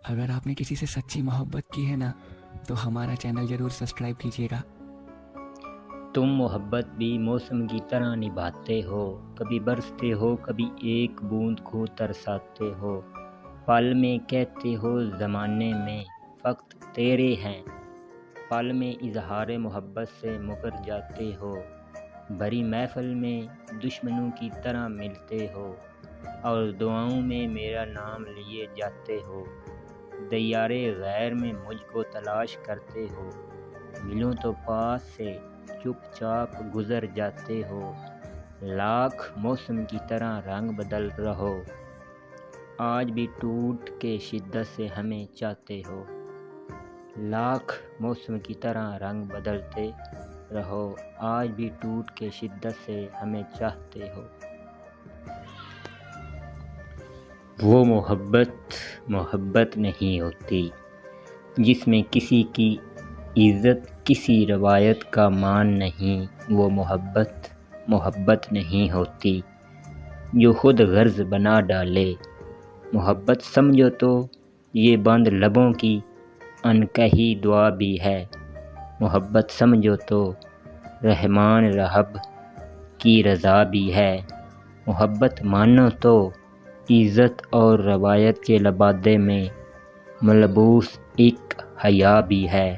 اگر آپ نے کسی سے سچی محبت کی ہے نا تو ہمارا چینل ضرور سبسکرائب کیجیے گا۔ تم محبت بھی موسم کی طرح نبھاتے ہو، کبھی برستے ہو کبھی ایک بوند کو ترساتے ہو، پل میں کہتے ہو زمانے میں فقط تیرے ہیں، پل میں اظہار محبت سے مکر جاتے ہو، بھری محفل میں دشمنوں کی طرح ملتے ہو اور دعاؤں میں میرا نام لیے جاتے ہو، دیارے غیر میں مجھ کو تلاش کرتے ہو، ملوں تو پاس سے چپ چاپ گزر جاتے ہو، لاکھ موسم کی طرح رنگ بدل رہو، آج بھی ٹوٹ کے شدت سے ہمیں چاہتے ہو، لاکھ موسم کی طرح رنگ بدلتے رہو، آج بھی ٹوٹ کے شدت سے ہمیں چاہتے ہو۔ وہ محبت نہیں ہوتی جس میں کسی کی عزت کسی روایت کا مان نہیں، وہ محبت نہیں ہوتی جو خود غرض بنا ڈالے، محبت سمجھو تو یہ بند لبوں کی انکہی دعا بھی ہے، محبت سمجھو تو رحمان رحب کی رضا بھی ہے، محبت مانو تو عزت اور روایت کے لبادے میں ملبوس ایک حیا بھی ہے۔